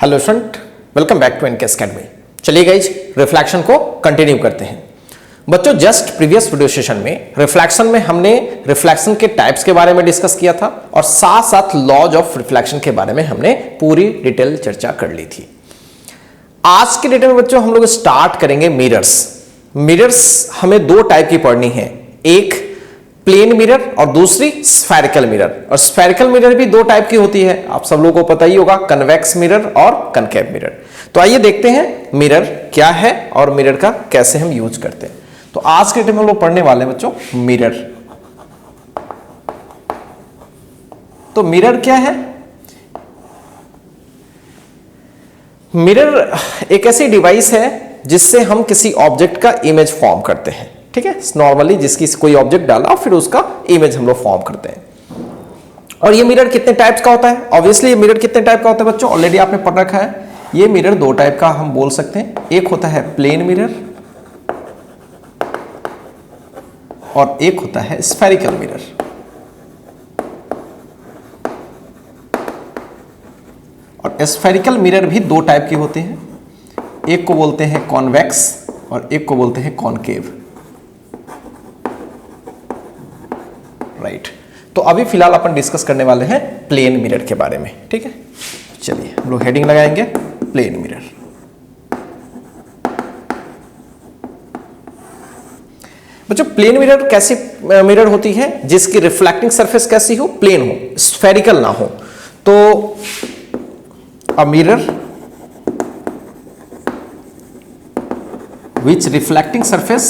Hello student, welcome back to NKS academy. चलिए guys, reflection को continue करते हैं। बच्चों, जस्ट प्रीवियस वीडियो सेशन में रिफ्लेक्शन में हमने रिफ्लेक्शन के टाइप्स के बारे में डिस्कस किया था और साथ साथ लॉज ऑफ रिफ्लेक्शन के बारे में हमने पूरी डिटेल चर्चा कर ली थी। आज के डेट में बच्चों हम लोग स्टार्ट करेंगे मिरर्स। मिरर्स हमें दो टाइप की पढ़नी है, एक प्लेन मिरर और दूसरी स्फेरिकल मिरर। और स्फेरिकल मिरर भी दो टाइप की होती है, आप सब लोगों को पता ही होगा, कन्वेक्स मिरर और कनकेव मिरर। तो आइए देखते हैं मिरर क्या है और मिरर का कैसे हम यूज करते हैं। तो आज के डेट में हम लोग पढ़ने वाले हैं बच्चों मिरर। तो मिरर क्या है? मिरर एक ऐसी डिवाइस है जिससे हम किसी ऑब्जेक्ट का इमेज फॉर्म करते हैं। ठीक है, नॉर्मली जिसकी कोई ऑब्जेक्ट डाला फिर उसका इमेज हम लोग फॉर्म करते हैं। और ये मिरर कितने टाइप्स का होता है? ऑब्वियसली ये मिरर कितने टाइप का होता है बच्चों, ऑलरेडी आपने पढ़ रखा है। ये मिरर दो टाइप का हम बोल सकते हैं, एक होता है प्लेन मिरर और एक होता है स्फेरिकल मिरर। और स्फेरिकल मिरर भी दो टाइप के होते हैं, एक को बोलते हैं कॉन्वेक्स और एक को बोलते हैं कॉनकेव। राइट, तो अभी फिलहाल अपन डिस्कस करने वाले हैं प्लेन मिरर के बारे में। ठीक है, चलिए हम लोग हेडिंग लगाएंगे प्लेन मिरर। बच्चों, प्लेन मिरर कैसी मिरर होती है? जिसकी रिफ्लेक्टिंग सरफेस कैसी हो? प्लेन हो, स्फेरिकल ना हो। तो a mirror which reflecting surface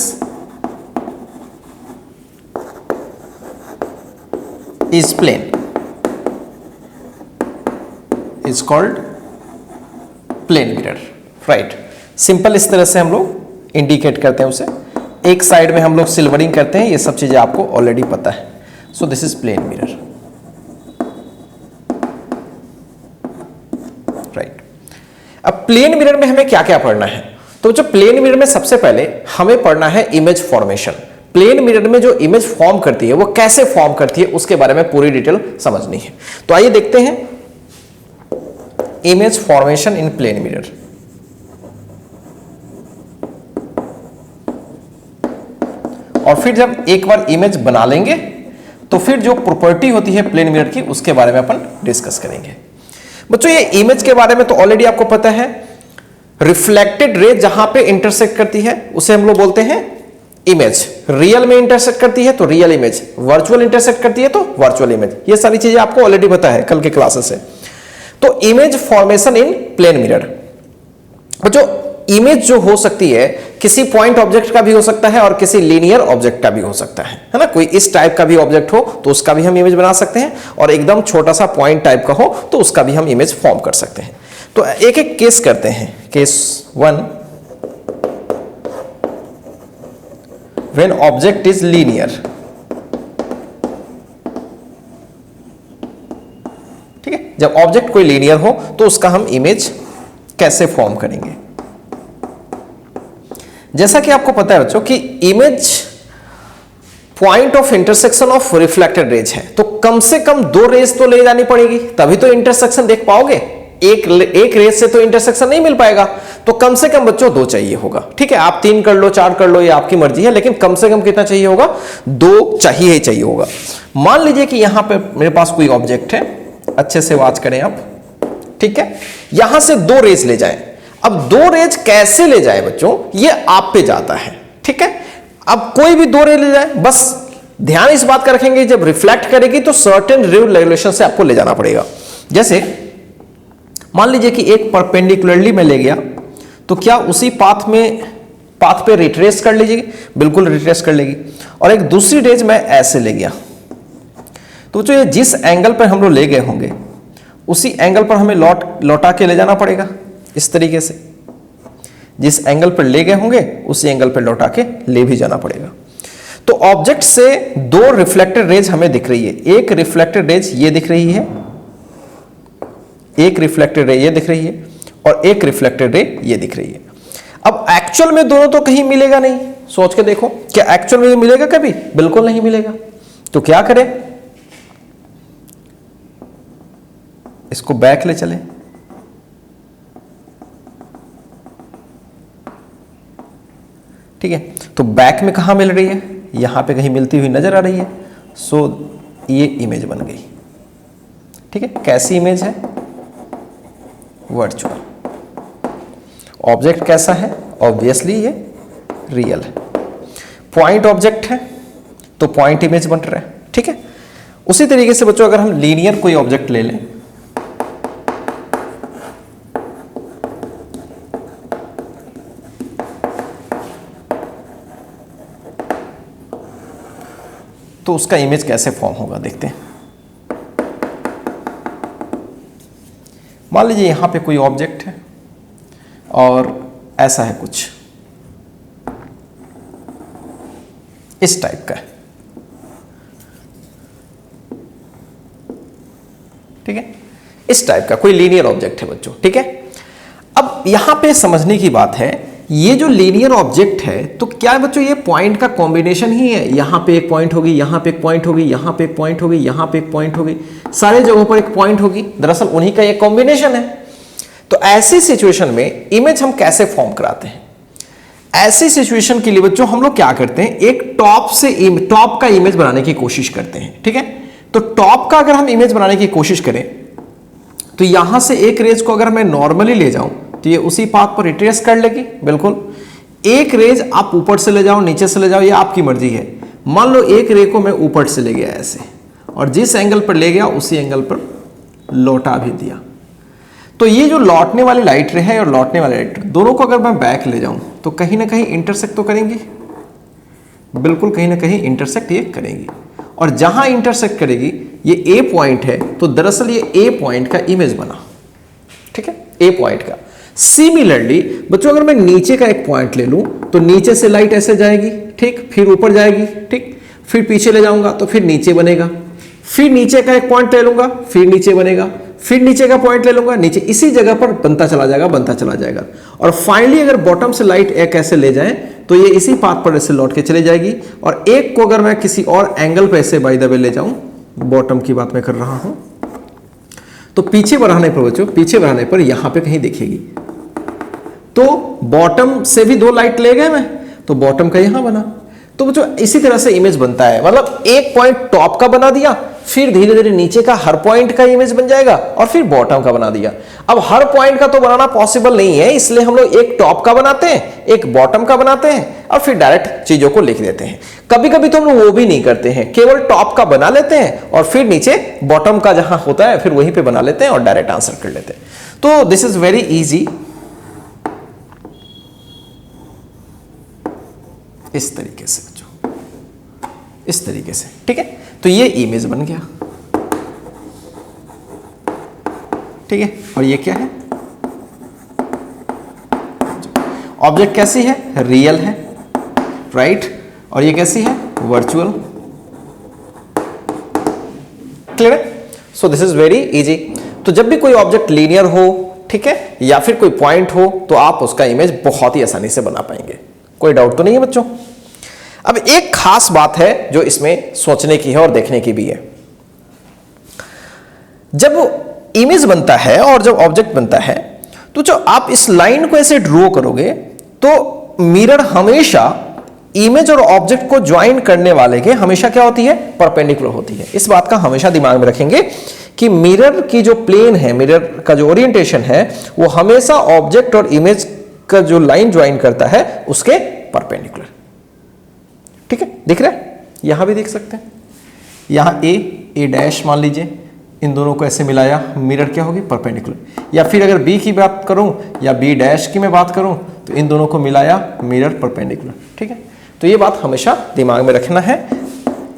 is plane is called plane mirror. Right, simple इस तरह से हम लोग इंडिकेट करते हैं उसे। एक साइड में हम लोग सिल्वरिंग करते हैं, ये सब चीजें आपको ऑलरेडी पता है। So this is plane mirror. Right, अब प्लेन मिरर में हमें क्या क्या पढ़ना है? तो जो प्लेन मिरर में सबसे पहले हमें पढ़ना है इमेज फॉर्मेशन। प्लेन मिरर में जो इमेज फॉर्म करती है वो कैसे फॉर्म करती है उसके बारे में पूरी डिटेल समझनी है। तो आइए देखते हैं image formation in plane mirror. और फिर जब एक बार इमेज बना लेंगे तो फिर जो प्रॉपर्टी होती है प्लेन मिरर की उसके बारे में अपन डिस्कस करेंगे। बच्चों, ये इमेज के बारे में तो ऑलरेडी आपको पता है, रिफ्लेक्टेड रे जहां पे इंटरसेक्ट करती है उसे हम लोग बोलते हैं इमेज। रियल में इंटरसेक्ट करती है तो रियल इमेज, वर्चुअल इंटरसेक्ट करती है तो वर्चुअल इमेज। ये सारी चीजें आपको ऑलरेडी पता है कल के क्लासेस से। तो image formation in plane mirror. जो इमेज जो हो सकती है किसी पॉइंट ऑब्जेक्ट का भी हो सकता है और किसी लीनियर ऑब्जेक्ट का भी हो सकता है ना। कोई इस टाइप का भी ऑब्जेक्ट हो तो उसका भी हम इमेज बना सकते हैं, और एकदम छोटा सा पॉइंट टाइप का हो तो उसका भी हम इमेज फॉर्म कर सकते हैं। तो एक एक केस करते हैं। Case 1, when object is linear. ठीक है, जब ऑब्जेक्ट कोई लीनियर हो तो उसका हम इमेज कैसे फॉर्म करेंगे? जैसा कि आपको पता है बच्चों कि image point of intersection of reflected raise है, तो कम से कम दो रेज तो ले जानी पड़ेगी तभी तो इंटरसेक्शन देख पाओगे। एक रेज से तो इंटरसेक्शन नहीं मिल पाएगा, तो कम से कम बच्चों दो चाहिए होगा। ठीक है, आप 3 कर लो, 4 कर लो, ये आपकी मर्जी है, लेकिन कम से कम कितना चाहिए होगा? 2 चाहिए ही चाहिए होगा। मान लीजिए कि यहां पे मेरे पास कोई ऑब्जेक्ट है, अच्छे से वॉच करें आप। ठीक है, यहां से 2 रेज ले जाएं। अब 2 रेज कैसे ले जाए बच्चों, ये आप पे जाता है। ठीक है, अब कोई भी 2 रेज ले जाए, बस ध्यान इस बात का रखेंगे जब रिफ्लेक्ट करेगी तो सर्टेन रूल रेगुलेशन से आपको ले जाना पड़ेगा। जैसे मान लीजिए कि एक परपेंडिकुलरली में ले गया तो क्या उसी पाथ पे रिट्रेस कर लीजिएगी? बिल्कुल रिट्रेस कर लेगी। और एक दूसरी रेज मैं ऐसे ले गया तो जो ये जिस एंगल पर हम लोग ले गए होंगे उसी एंगल पर हमें लौटा के ले जाना पड़ेगा। इस तरीके से जिस एंगल पर ले गए होंगे उसी एंगल पर लौटा के ले भी जाना पड़ेगा। तो ऑब्जेक्ट से 2 रिफ्लेक्टेड रेज हमें दिख रही है। एक रिफ्लेक्टेड रेज ये दिख रही है, एक रिफ्लेक्टेड रे ये दिख रही है, और एक रिफ्लेक्टेड रे ये दिख रही है। अब एक्चुअल में दोनों तो कहीं मिलेगा नहीं, सोच के देखो, क्या एक्चुअल में मिलेगा कभी? बिल्कुल नहीं मिलेगा। तो क्या करें? इसको बैक ले चले, ठीक है। तो बैक में कहाँ मिल रही है, यहाँ पे कहीं मिलती हुई नजर आ रही है। सो ये इमेज बन गई। ठीक है, कैसी इमेज है, वर्चुअल। ऑब्जेक्ट कैसा है, ऑब्वियसली ये रियल है। पॉइंट ऑब्जेक्ट है तो पॉइंट इमेज बन रहा है। ठीक है, उसी तरीके से बच्चों अगर हम लीनियर कोई ऑब्जेक्ट ले लें, तो उसका इमेज कैसे फॉर्म होगा देखते हैं। मान लीजिए यहां पे कोई ऑब्जेक्ट है और ऐसा है कुछ इस टाइप का है। ठीक है, इस टाइप का कोई लीनियर ऑब्जेक्ट है बच्चों। ठीक है, अब यहां पे समझने की बात है, ये जो लीनियर ऑब्जेक्ट है तो क्या बच्चों ये पॉइंट का कॉम्बिनेशन ही है। यहां पे एक पॉइंट होगी, यहां पे एक पॉइंट होगी, यहां पे एक पॉइंट होगी, यहां पे एक पॉइंट होगी, सारे जगहों पर एक पॉइंट होगी। दरअसल उन्हीं का एक कॉम्बिनेशन है। तो ऐसी सिचुएशन में इमेज हम कैसे फॉर्म कराते हैं? ऐसी सिचुएशन के लिए बच्चों हम लोग क्या करते हैं, एक टॉप का इमेज बनाने की कोशिश करते हैं। ठीक है, तो टॉप का अगर हम इमेज बनाने की कोशिश करें तो यहां से एक रेज को अगर मैं नॉर्मली ले जाऊं तो ये उसी पाथ पर रिट्रेस कर लेगी। बिल्कुल, एक रेज आप ऊपर से ले जाओ, नीचे से ले जाओ, ये आपकी मर्जी है। मान लो एक रे को मैं ऊपर से ले गया ऐसे, और जिस एंगल पर ले गया उसी एंगल पर लौटा भी दिया। तो ये जो लौटने वाली लाइट रे है और लौटने वाली लाइट रे, दोनों को अगर मैं बैक ले जाऊं तो कहीं ना कहीं इंटरसेक्ट तो करेंगी। बिल्कुल, कहीं ना कहीं इंटरसेक्ट ये करेंगी। और जहां इंटरसेक्ट करेगी ये ए पॉइंट है, तो दरअसल ये ए पॉइंट का इमेज बना। ठीक है, ए पॉइंट का। सिमिलरली बच्चों अगर मैं नीचे का एक पॉइंट ले लूं तो नीचे से लाइट ऐसे जाएगी, ठीक, फिर ऊपर जाएगी, ठीक, फिर पीछे ले जाऊंगा तो फिर नीचे बनेगा, फिर नीचे का एक पॉइंट ले लूंगा, फिर नीचे बनेगा, फिर नीचे का पॉइंट ले लूंगा, नीचे, इसी जगह पर बनता चला जाएगा, बनता चला जाएगा। और फाइनली अगर बॉटम से लाइट एक ऐसे ले जाए तो ये इसी पाथ पर ऐसे लौट के चले जाएगी। और एक को अगर मैं किसी और एंगल पर ऐसे बाय द वे ले जाऊं, बॉटम की बात मैं कर रहा हूं, तो पीछे बढ़ाने पर बच्चों, पीछे बढ़ाने पर यहां पे कहीं दिखेगी। तो बॉटम से भी दो लाइट ले गए मैं, तो बॉटम का यहां बना। तो बच्चों इसी तरह से इमेज बनता है। मतलब एक पॉइंट टॉप का बना दिया, फिर धीरे धीरे नीचे का हर पॉइंट का इमेज बन जाएगा, और फिर बॉटम का बना दिया। अब हर पॉइंट का तो बनाना पॉसिबल नहीं है, इसलिए हम लोग एक टॉप का बनाते हैं, एक बॉटम का बनाते हैं, और फिर डायरेक्ट चीजों को लिख देते हैं। कभी कभी तो हम लोग वो भी नहीं करते हैं, केवल टॉप का बना लेते हैं और फिर नीचे बॉटम का जहां होता है फिर वहीं पे बना लेते हैं और डायरेक्ट आंसर कर लेते हैं। तो दिस इज वेरी इजी। इस तरीके से बच्चों, इस तरीके से। ठीक है, तो ये इमेज बन गया। ठीक है, और ये क्या है, ऑब्जेक्ट कैसी है, रियल है, राइट, और ये कैसी है, वर्चुअल। क्लियर है? So this is very easy. तो जब भी कोई ऑब्जेक्ट लीनियर हो, ठीक है, या फिर कोई पॉइंट हो, तो आप उसका इमेज बहुत ही आसानी से बना पाएंगे। कोई डाउट तो नहीं है बच्चों? अब एक खास बात है जो इसमें सोचने की है और देखने की भी है। जब इमेज बनता है और जब ऑब्जेक्ट बनता है, तो जो आप इस लाइन को ऐसे ड्रॉ करोगे तो मिरर हमेशा इमेज और ऑब्जेक्ट को ज्वाइन करने वाले के हमेशा क्या होती है, परपेंडिकुलर होती है। इस बात का हमेशा दिमाग में रखेंगे कि मिरर की जो प्लेन है, मिरर का जो ओरिएंटेशन है, वो हमेशा ऑब्जेक्ट और इमेज का जो लाइन ज्वाइन करता है उसके परपेंडिकुलर। ठीक है, दिख रहा है? यहां भी देख सकते हैं, यहां ए डैश मान लीजिए, इन दोनों को ऐसे मिलाया, मिरर क्या होगी, परपेंडिकुलर। या फिर अगर बी की बात करूं या बी डैश की मैं बात करूं तो इन दोनों को मिलाया, मिरर परपेंडिकुलर। ठीक है, तो ये बात हमेशा दिमाग में रखना है,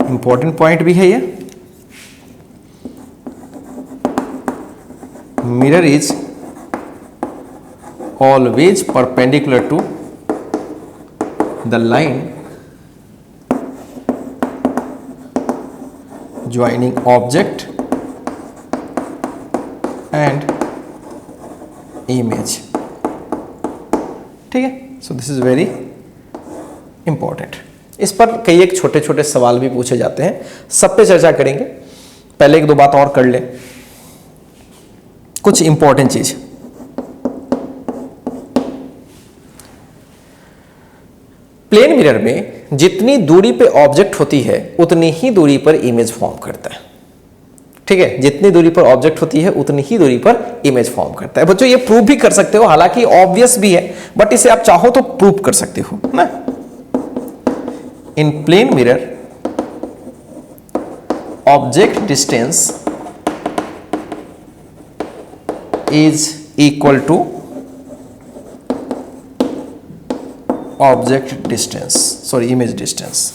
इंपॉर्टेंट पॉइंट भी है ये। Mirror is always perpendicular to the line joining object and image। ठीक है, so this is very important. इस पर कई एक छोटे छोटे सवाल भी पूछे जाते हैं, सब पे चर्चा करेंगे। पहले एक दो बात और कर ले, कुछ इंपॉर्टेंट चीज। प्लेन मिरर में जितनी दूरी पे ऑब्जेक्ट होती है उतनी ही दूरी पर इमेज फॉर्म करता है। ठीक है, जितनी दूरी पर ऑब्जेक्ट होती है उतनी ही दूरी पर इमेज फॉर्म करता है। बच्चों ये प्रूव भी कर सकते हो, हालांकि ऑब्वियस भी है, बट इसे आप चाहो तो प्रूव कर सकते हो ना। In plane mirror object distance is equal to object distance, sorry image distance.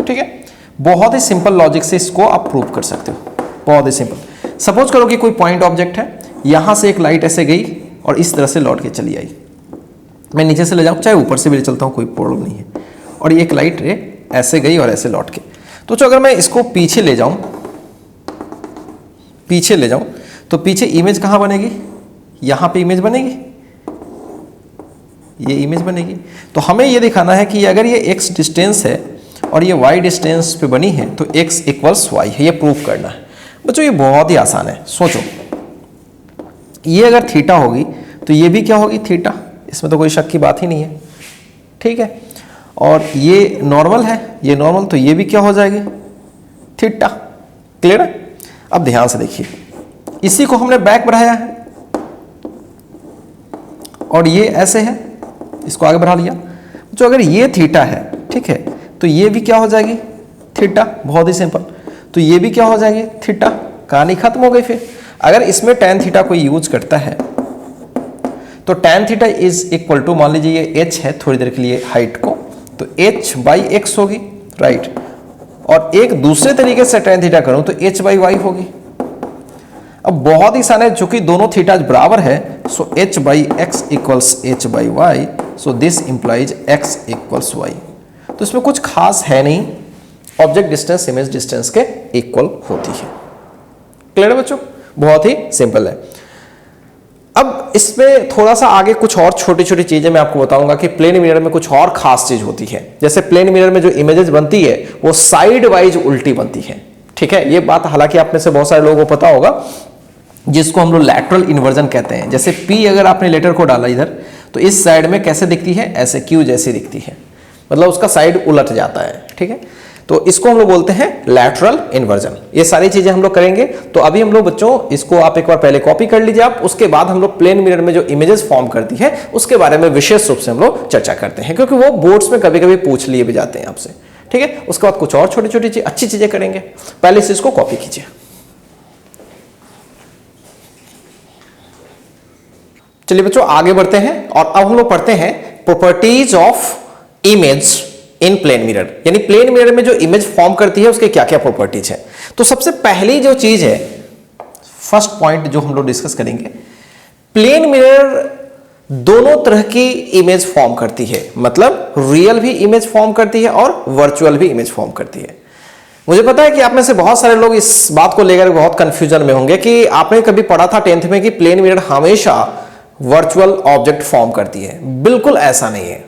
ठीक है, बहुत ही सिंपल लॉजिक से इसको आप प्रूव कर सकते हो, बहुत ही सिंपल। सपोज करो कि कोई पॉइंट ऑब्जेक्ट है, यहां से एक लाइट ऐसे गई और इस तरह से लौट के चली आई। मैं नीचे से ले जाऊं, चाहे ऊपर से भी ले चलता हूं, कोई प्रॉब्लम नहीं है। और ये एक लाइट रे ऐसे गई और ऐसे लौट के, तो अगर मैं इसको पीछे ले जाऊं, पीछे ले जाऊं, तो पीछे इमेज कहां बनेगी? यहां पे इमेज बनेगी, ये इमेज बनेगी। तो हमें ये दिखाना है कि अगर ये x डिस्टेंस है और ये y डिस्टेंस पे बनी है तो x इक्वल्स y है, ये प्रूफ करना है। बच्चों ये बहुत ही आसान है। सोचो, ये अगर थीटा होगी तो ये भी क्या होगी? थीटा, इसमें तो कोई शक की बात ही नहीं है। ठीक है, और ये नॉर्मल है, ये नॉर्मल, तो ये भी क्या हो जाएगी? थीटा। क्लियर है? अब ध्यान से देखिए, इसी को हमने बैक बढ़ाया है और ये ऐसे है, इसको आगे बढ़ा लिया। जो अगर ये थीटा है, ठीक है, तो ये भी क्या हो जाएगी? थीटा। बहुत ही सिंपल। तो ये भी क्या हो जाएगी? थीटा। कहानी खत्म हो गई। फिर अगर इसमें tan थीटा कोई यूज करता है तो tan theta is equal to, मान लीजिए ये h है थोड़ी देर के लिए हाइट को, तो h बाई x होगी, राइट। और एक दूसरे तरीके से tan थीटा करूं तो h बाई y होगी। अब बहुत ही आसान है, चूंकि दोनों थीटा बराबर है, so h by x equals h by y, so this implies x equals y। तो इसमें कुछ खास है नहीं, ऑब्जेक्ट डिस्टेंस इमेज डिस्टेंस के इक्वल होती है। क्लियर है बच्चों? बहुत ही सिंपल है। अब इसमें थोड़ा सा आगे कुछ और छोटी छोटी चीजें मैं आपको बताऊंगा कि प्लेन मिरर में कुछ और खास चीज होती है। जैसे प्लेन मिरर में जो इमेजेस बनती है वो साइड वाइज उल्टी बनती है। ठीक है, ये बात हालांकि आप में से बहुत सारे लोगों को पता होगा, जिसको हम लोग लैटरल इन्वर्जन कहते हैं। जैसे P अगर आपने लेटर को डाला इधर, तो इस साइड में कैसे दिखती है? ऐसे Q जैसी दिखती है, मतलब उसका साइड उलट जाता है। ठीक है, तो इसको हम लोग बोलते हैं लैटरल इन्वर्जन। ये सारी चीजें हम लोग करेंगे। तो अभी हम लोग बच्चों, इसको आप एक बार पहले कॉपी कर लीजिए आप, उसके बाद हम लोग प्लेन मिरर में जो इमेजेस फॉर्म करती है उसके बारे में विशेष रूप से हम लोग चर्चा करते हैं, क्योंकि वो बोर्ड्स में कभी कभी पूछ लिए भी जाते हैं आपसे। ठीक है, उसके बाद कुछ और छोटी छोटी अच्छी चीजें करेंगे। पहले से इसको कॉपी कीजिए। चलिए बच्चों आगे बढ़ते हैं और अब हम लोग पढ़ते हैं properties of image in plane mirror. यानी प्लेन मिरर में जो इमेज फॉर्म करती है उसके क्या क्या प्रॉपर्टीज है। तो सबसे पहली जो चीज है, फर्स्ट पॉइंट जो हम लोग डिस्कस करेंगे, प्लेन मिरर दोनों तरह की इमेज फॉर्म करती है, मतलब रियल भी इमेज फॉर्म करती है और वर्चुअल भी इमेज फॉर्म करती है। मुझे पता है कि आप में से बहुत सारे लोग इस बात को लेकर बहुत कंफ्यूजन में होंगे कि आपने कभी पढ़ा था 10th में कि प्लेन मिरर हमेशा वर्चुअल ऑब्जेक्ट फॉर्म करती है। बिल्कुल ऐसा नहीं है।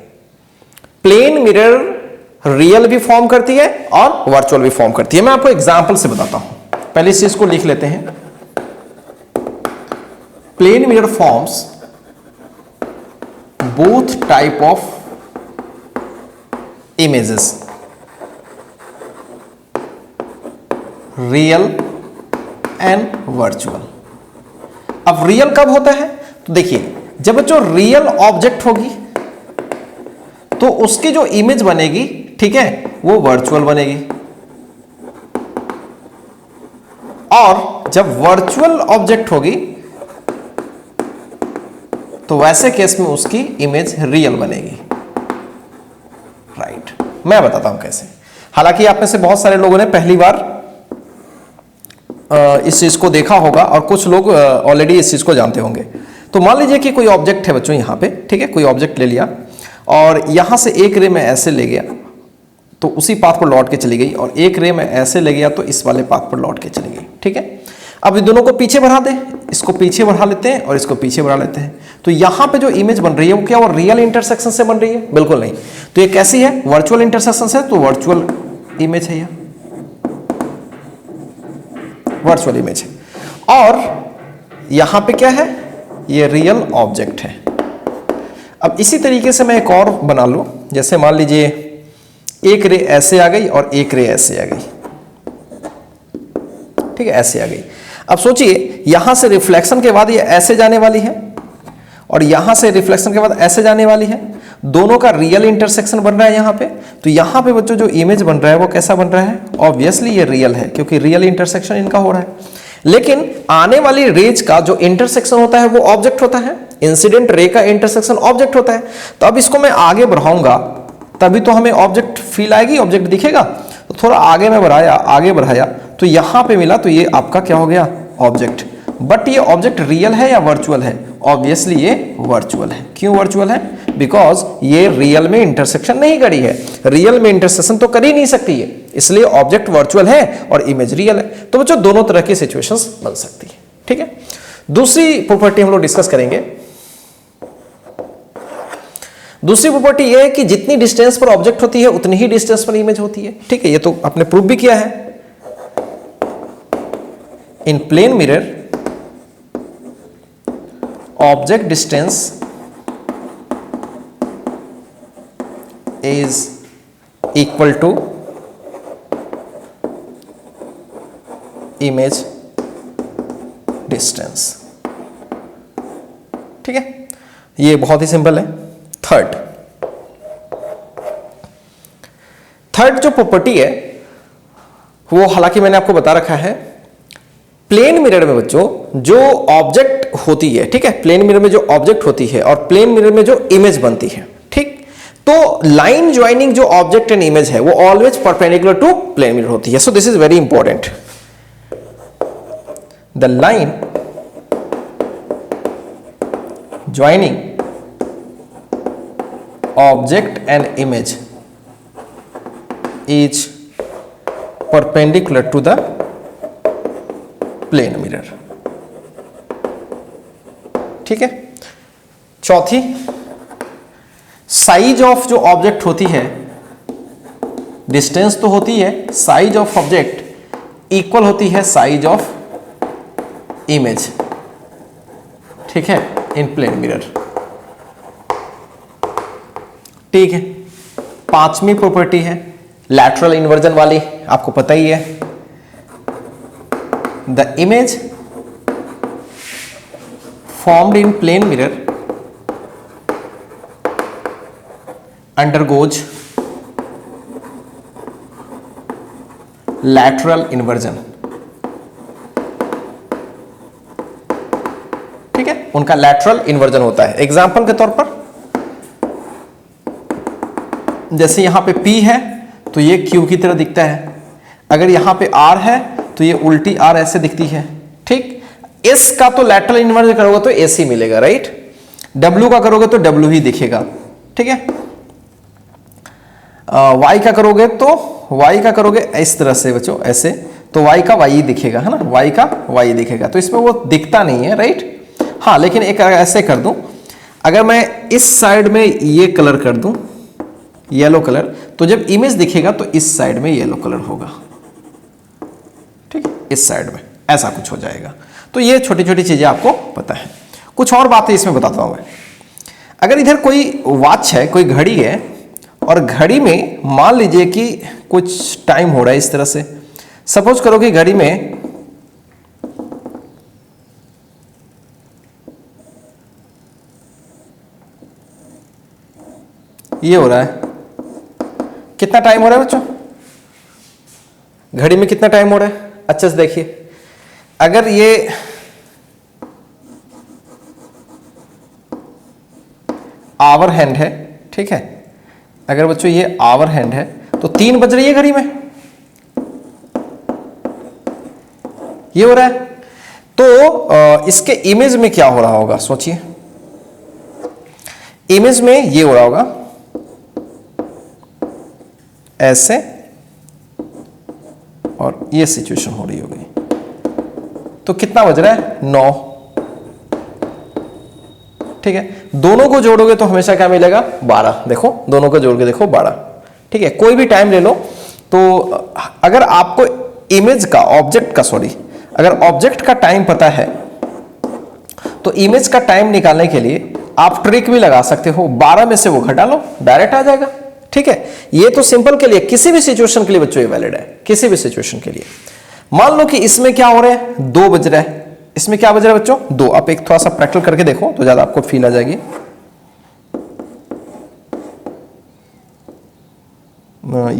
प्लेन मिरर रियल भी फॉर्म करती है और वर्चुअल भी फॉर्म करती है। मैं आपको एग्जांपल से बताता हूं। पहले इस चीज को लिख लेते हैं। Plane mirror forms both type of images, real and virtual. अब रियल कब होता है? तो देखिए, जब जो रियल ऑब्जेक्ट होगी तो उसकी जो इमेज बनेगी, ठीक है, वो वर्चुअल बनेगी। और जब वर्चुअल ऑब्जेक्ट होगी तो वैसे केस में उसकी इमेज रियल बनेगी। राइट, मैं बताता हूं कैसे। हालांकि आप में से बहुत सारे लोगों ने पहली बार इस चीज को देखा होगा और कुछ लोग ऑलरेडी इस चीज को जानते होंगे। तो मान लीजिए कि कोई ऑब्जेक्ट है बच्चों यहां पे, ठीक है, कोई ऑब्जेक्ट ले लिया और यहां से एक रे में ऐसे ले गया तो उसी पाथ पर लौट के चली गई, और एक रे में ऐसे ले गया तो इस वाले पाथ पर लौट के चली गई। ठीक है, अब इन दोनों को पीछे बढ़ा दे, इसको पीछे बढ़ा लेते हैं और इसको पीछे बढ़ा लेते हैं। तो यहां पे जो इमेज बन रही है वो क्या वो रियल इंटरसेक्शन से बन रही है? बिल्कुल नहीं। तो ये कैसी है? वर्चुअल इंटरसेक्शन से। तो वर्चुअल इमेज है, यह वर्चुअल इमेज है। और यहां पे क्या है, ये रियल ऑब्जेक्ट है। अब इसी तरीके से मैं एक और बना लूं, जैसे मान लीजिए एक रे ऐसे आ गई और एक रे ऐसे आ गई, ठीक है, ऐसे आ गई। अब सोचिए यहां से रिफ्लेक्शन के बाद ये ऐसे जाने वाली है और यहां से रिफ्लेक्शन के बाद ऐसे जाने वाली है, दोनों का रियल इंटरसेक्शन बन रहा है यहां पे। तो यहां पे बच्चों जो इमेज बन रहा है वो कैसा बन रहा है, ऑब्वियसली ये रियल है क्योंकि रियल इंटरसेक्शन इनका हो रहा है। लेकिन आने वाली रेज का जो इंटरसेक्शन होता है वो ऑब्जेक्ट होता है, इंसिडेंट रे का इंटरसेक्शन ऑब्जेक्ट होता है। तो अब इसको मैं आगे बढ़ाऊंगा तभी तो हमें ऑब्जेक्ट फील आएगी, ऑब्जेक्ट दिखेगा। तो थोड़ा आगे में बढ़ाया, आगे बढ़ाया तो यहां पे मिला, तो ये आपका क्या हो गया, ऑब्जेक्ट। बट ये ऑब्जेक्ट रियल है या वर्चुअल है, ऑब्वियसली ये वर्चुअल है। क्यों वर्चुअल है, बिकॉज ये रियल में इंटरसेक्शन नहीं करी है, रियल में इंटरसेक्शन तो कर ही नहीं सकती है, इसलिए ऑब्जेक्ट वर्चुअल है और इमेज रियल है। तो बच्चों दोनों तरह की सिचुएशंस बन सकती है, ठीक है। दूसरी प्रॉपर्टी हम लोग डिस्कस करेंगे। दूसरी प्रॉपर्टी यह है कि जितनी डिस्टेंस पर ऑब्जेक्ट होती है उतनी ही डिस्टेंस पर इमेज होती है, ठीक है। ये तो आपने प्रूव भी किया है। In plane mirror object distance is equal to image distance, ठीक है। ये बहुत ही सिंपल है। थर्ड जो प्रॉपर्टी है वो हालांकि मैंने आपको बता रखा है, प्लेन मिरर में बच्चों जो ऑब्जेक्ट होती है, ठीक है, प्लेन मिरर में जो ऑब्जेक्ट होती है और प्लेन मिरर में जो इमेज बनती है, ठीक, तो लाइन ज्वाइनिंग जो ऑब्जेक्ट एंड इमेज है वो always perpendicular to plane mirror होती है। So this is very important. The line joining object and image is perpendicular to the plane mirror, ठीक है। चौथी, साइज ऑफ जो ऑब्जेक्ट होती है, डिस्टेंस तो होती है, साइज ऑफ ऑब्जेक्ट इक्वल होती है साइज ऑफ इमेज, ठीक है, इन प्लेन मिरर, ठीक है। पांचवी प्रॉपर्टी है लैटरल इन्वर्जन वाली, आपको पता ही है। The image formed in plane mirror undergoes lateral inversion, ठीक है, उनका लैटरल इन्वर्जन होता है। एग्जाम्पल के तौर पर जैसे यहां पे P है तो ये Q की तरह दिखता है, अगर यहां पे R है तो ये उल्टी R ऐसे दिखती है, ठीक। S का तो लैटरल इन्वर्जन करोगे तो S ही मिलेगा, राइट। W का करोगे तो W ही दिखेगा, ठीक है। Y का करोगे इस तरह से बच्चों, ऐसे, तो Y का Y ही दिखेगा, है ना, Y का Y दिखेगा, तो इसमें वो दिखता नहीं है, राइट। हाँ, लेकिन एक ऐसे कर दूं, अगर मैं इस साइड में ये कलर कर दूं येलो कलर, तो जब इमेज दिखेगा तो इस साइड में येलो कलर होगा, ठीक है, इस साइड में ऐसा कुछ हो जाएगा। तो ये छोटी छोटी चीजें आपको पता है। कुछ और बातें इसमें बताता हूं मैं। अगर इधर कोई वॉच है, कोई घड़ी है, और घड़ी में मान लीजिए कि कुछ टाइम हो रहा है इस तरह से, सपोज करो कि घड़ी में ये हो रहा है, कितना टाइम हो रहा है बच्चों, घड़ी में कितना टाइम हो रहा है, अच्छे से देखिए। अगर ये आवर हैंड है, ठीक है, अगर बच्चों ये आवर हैंड है तो 3 बज रही है घड़ी में, ये हो रहा है। तो इसके इमेज में क्या हो रहा होगा, सोचिए। इमेज में ये हो रहा होगा ऐसे, और ये सिचुएशन हो रही होगी। तो कितना बज रहा है, 9, ठीक है। दोनों को जोड़ोगे तो हमेशा क्या मिलेगा, 12। देखो दोनों को जोड़ के देखो 12, ठीक है। कोई भी टाइम ले लो, तो अगर आपको इमेज का, ऑब्जेक्ट का, सॉरी, अगर ऑब्जेक्ट का टाइम पता है तो इमेज का टाइम निकालने के लिए आप ट्रिक भी लगा सकते हो, 12 में से वो घटा लो, डायरेक्ट आ जाएगा। ठीक है, ये तो सिंपल के लिए, किसी भी सिचुएशन के लिए बच्चों ये वैलिड है, किसी भी सिचुएशन के लिए। मान लो कि इसमें क्या हो रहा है, 2 बज रहा है, इसमें क्या बज रहा है बच्चों, 2। आप एक थोड़ा सा प्रैक्टिकल करके देखो तो ज्यादा आपको फील आ जाएगी।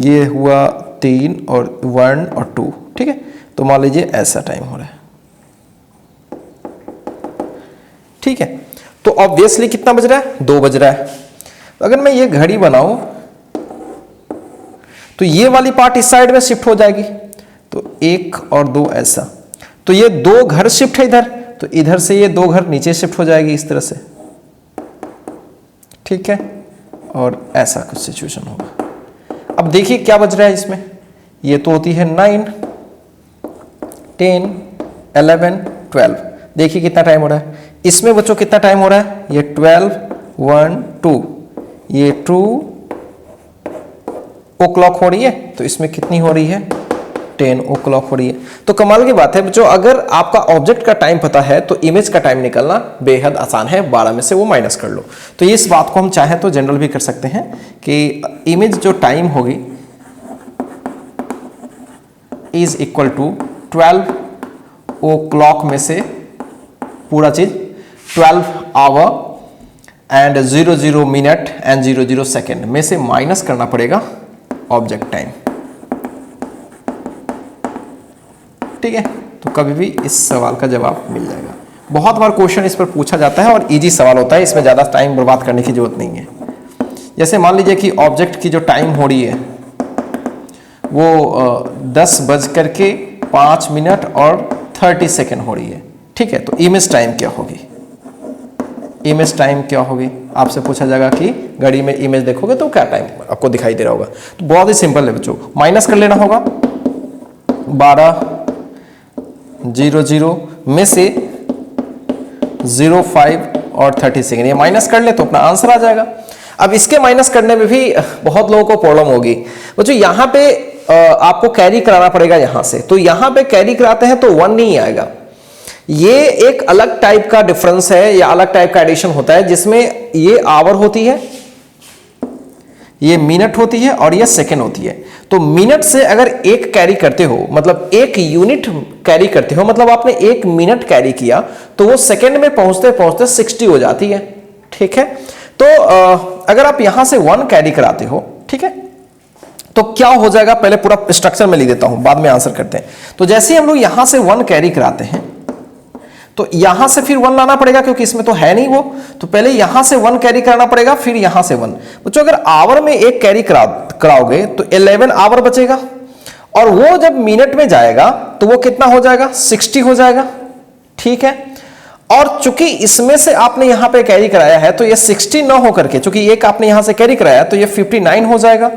ये हुआ 3 और 1 और 2। ठीक है, तो मान लीजिए ऐसा टाइम हो रहा है। ठीक है, तो ऑब्वियसली कितना बज रहा है, 2 बज रहा है। अगर मैं ये घड़ी बनाऊं तो ये वाली पार्ट इस साइड में शिफ्ट हो जाएगी, तो 1 और 2 ऐसा, तो ये 2 घर शिफ्ट है इधर, तो इधर से ये 2 घर नीचे शिफ्ट हो जाएगी इस तरह से। ठीक है, और ऐसा कुछ सिचुएशन होगा। अब देखिए क्या बज रहा है इसमें, ये तो होती है 9, 10, 11, 12। देखिए कितना टाइम हो रहा है इसमें बच्चों, कितना टाइम हो रहा है, ये 12, 1, 2, ये 2 o'clock हो रही है, तो इसमें कितनी हो रही है, 10 o'clock हो रही है। तो कमाल की बात है बच्चों, अगर आपका ऑब्जेक्ट का टाइम पता है तो इमेज का टाइम निकलना बेहद आसान है। 12 में से वो माइनस कर लो। तो इस बात को हम चाहें तो जनरल भी कर सकते हैं कि इमेज जो टाइम होगी इज इक्वल टू 12 o'clock में से पूरा चीज 12 our and 00 minute and 00 second में से माइनस करना पड़ेगा ऑब्जेक्ट टाइम। ठीक है, तो कभी भी इस सवाल का जवाब मिल जाएगा। बहुत बार क्वेश्चन इस पर पूछा जाता है और इजी सवाल होता है, इसमें ज्यादा टाइम बर्बाद करने की जरूरत नहीं है। जैसे मान लीजिए कि ऑब्जेक्ट की जो टाइम हो रही है वो 10:05 और 30 सेकेंड हो रही है। ठीक है, तो इमेज टाइम क्या होगी, इमेज टाइम क्या होगी, आपसे पूछा जाएगा कि घड़ी में इमेज देखोगे तो क्या टाइम आपको दिखाई दे रहा होगा। तो बहुत ही सिंपल है बच्चों, माइनस कर लेना होगा 12:00 में से 05 और 30 सेकेंड, ये माइनस कर ले तो अपना आंसर आ जाएगा। अब इसके माइनस करने में भी बहुत लोगों को प्रॉब्लम होगी बच्चों, यहां पे आपको कैरी कराना पड़ेगा यहां से, तो यहां पे कैरी कराते हैं तो 1 नहीं आएगा। ये एक अलग टाइप का डिफरेंस है या अलग टाइप का एडिशन होता है, जिसमें ये आवर होती है, ये मिनट होती है और ये सेकेंड होती है। तो मिनट से अगर 1 कैरी करते हो, मतलब 1 यूनिट कैरी करते हो, मतलब आपने 1 मिनट कैरी किया, तो वो सेकेंड में पहुंचते पहुंचते 60 हो जाती है। ठीक है, तो अगर आप यहां से 1 कैरी कराते हो, ठीक है, तो क्या हो जाएगा, पहले पूरा स्ट्रक्चर में लिख देता हूं, बाद में आंसर करते हैं। तो जैसे हम लोग यहां से 1 कैरी कराते हैं तो यहां से फिर 1 लाना पड़ेगा, क्योंकि इसमें तो है नहीं वो, तो पहले यहां से 1 कैरी कराना पड़ेगा, फिर यहां से 1। बच्चों अगर आवर में 1 कैरी कराओगे तो 11 आवर बचेगा, और वो जब मिनट में जाएगा तो वो कितना हो जाएगा, 60 हो जाएगा। ठीक है, और चूंकि इसमें से आपने यहां पे कैरी कराया है तो ये 60 न होकर के, चूंकि एक आपने यहां से कैरी कराया तो ये 59 हो जाएगा,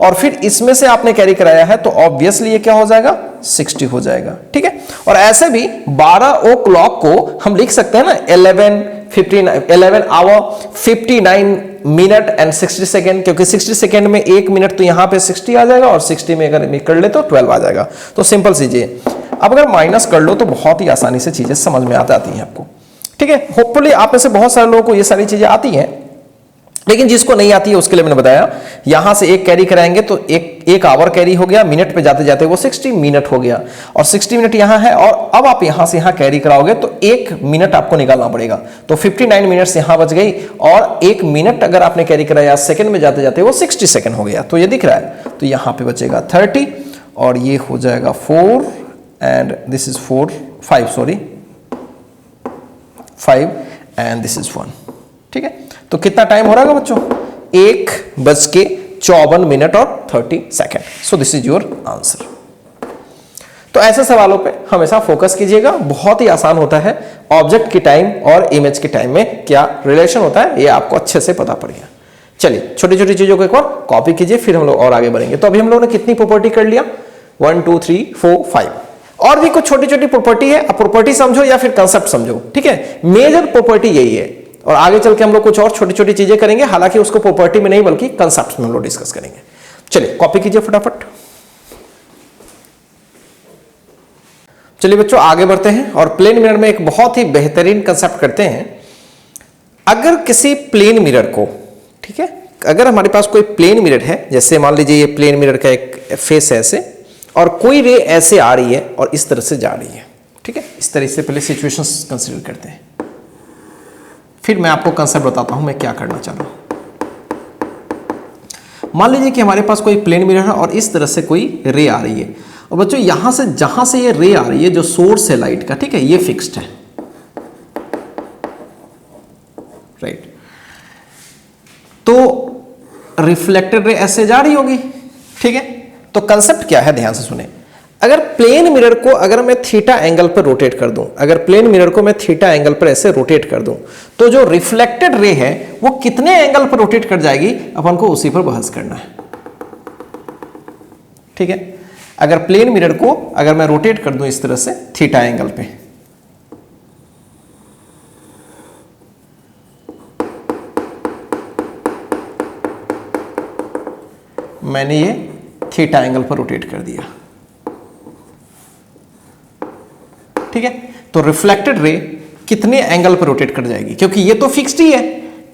और फिर इसमें से आपने कैरी कराया है तो ऑब्वियसली ये क्या हो जाएगा, 60 हो जाएगा। ठीक है, और ऐसे भी 12 o'clock को हम लिख सकते हैं ना 11 आवर 59 मिनट एंड 60 सेकेंड, क्योंकि 60 सेकेंड में 1 मिनट, तो यहां पे 60 आ जाएगा, और 60 में अगर कर ले तो 12 आ जाएगा। तो सिंपल सी चीज। अब अगर माइनस कर लो तो बहुत ही आसानी से चीजें समझ में आ जाती हैं आपको। ठीक है, होपफुली आप में से बहुत सारे लोगों को ये सारी चीजें आती हैं, लेकिन जिसको नहीं आती है उसके लिए मैंने बताया, यहां से 1 कैरी कराएंगे तो एक आवर कैरी हो गया, मिनट पे जाते जाते वो 60 मिनट हो गया, और 60 मिनट यहां है, और अब आप यहां से यहां कैरी कराओगे तो 1 मिनट आपको निकालना पड़ेगा, तो 59 मिनट्स यहां बच गई, और 1 मिनट अगर आपने कैरी कराया सेकंड में जाते जाते वो 60 सेकंड हो गया। तो ये दिख रहा है, तो यहां पे बचेगा 30, और ये हो जाएगा 4 and this is 5 and this is 1। ठीक है, तो कितना टाइम हो रहा है बच्चों, 1:54 और 30 second. So this is your answer. तो ऐसे सवालों पे हमेशा फोकस कीजिएगा, बहुत ही आसान होता है। ऑब्जेक्ट की टाइम और इमेज की टाइम में क्या रिलेशन होता है ये आपको अच्छे से पता पड़ गया। चलिए छोटी छोटी चीजों को एक बार कॉपी कीजिए, फिर हम लोग और आगे बढ़ेंगे। तो अभी हम लोगों ने कितनी प्रॉपर्टी कर लिया, 1 2 3 4 5, और भी कुछ छोटी छोटी प्रॉपर्टी है। अब प्रॉपर्टी समझो या फिर कंसेप्ट समझो, ठीक है, मेजर प्रॉपर्टी यही है, और आगे चल के हम लोग कुछ और छोटी छोटी चीजें करेंगे, हालांकि उसको प्रॉपर्टी में नहीं बल्कि कंसेप्ट में हम लोग डिस्कस करेंगे। चलिए कॉपी कीजिए फटाफट। चलिए बच्चों आगे बढ़ते हैं और प्लेन मिरर में एक बहुत ही बेहतरीन कंसेप्ट करते हैं। अगर किसी प्लेन मिरर को, ठीक है, अगर हमारे पास कोई प्लेन मिरर है, जैसे मान लीजिए ये प्लेन मिरर का एक फेस है ऐसे, और कोई रे ऐसे आ रही है और इस तरह से जा रही है, ठीक है, इस तरह से पहले सिचुएशंस कंसीडर करते हैं, फिर मैं आपको कंसेप्ट बताता हूं मैं क्या करना चाह रहा हूं। मान लीजिए कि हमारे पास कोई प्लेन मिरर है और इस तरह से कोई रे आ रही है, और बच्चों यहां से जहां से ये रे आ रही है, जो सोर्स है लाइट का, ठीक है, ये फिक्स्ड है, राइट। तो रिफ्लेक्टेड रे ऐसे जा रही होगी, ठीक है। तो कंसेप्ट क्या है, ध्यान से सुने। अगर प्लेन मिरर को अगर मैं थीटा एंगल पर रोटेट कर दूं, अगर प्लेन मिरर को मैं थीटा एंगल पर ऐसे रोटेट कर दूं, तो जो रिफ्लेक्टेड रे है वो कितने एंगल पर रोटेट कर जाएगी, अपन को उसी पर बहस करना है, ठीक है। अगर प्लेन मिरर को अगर मैं रोटेट कर दूं इस तरह से थीटा एंगल पे, मैंने ये थीटा एंगल पर रोटेट कर दिया, ठीक है। तो रिफ्लेक्टेड रे कितने एंगल पर रोटेट कर जाएगी, क्योंकि ये तो फिक्स्ड ही है,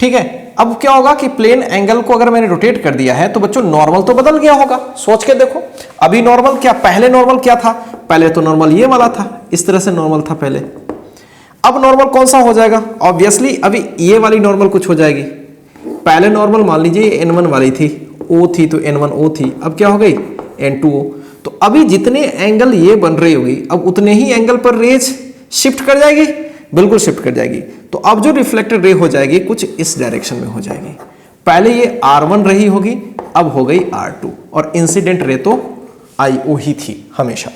ठीक है। अब क्या होगा कि प्लेन एंगल को अगर मैंने रोटेट कर दिया है तो बच्चों नॉर्मल तो बदल गया होगा, सोच के देखो। अभी नॉर्मल क्या, पहले नॉर्मल क्या था, पहले तो नॉर्मल ये वाला था, इस तरह से नॉर्मल था पहले। अब नॉर्मल कौन सा हो जाएगा, ऑब्वियसली अभी ये वाली नॉर्मल कुछ हो जाएगी। पहले नॉर्मल मान लीजिए N1 वाली थी, O थी तो N1 O थी, अब क्या हो गई N2O। तो अभी जितने एंगल ये बन रही होगी, अब उतने ही एंगल पर रेज शिफ्ट कर जाएगी, बिल्कुल शिफ्ट कर जाएगी। तो अब जो रिफ्लेक्टेड रे हो जाएगी कुछ इस डायरेक्शन में हो जाएगी। पहले ये R1 रही होगी, अब हो गई R2, और इंसिडेंट रे तो IO ही थी हमेशा।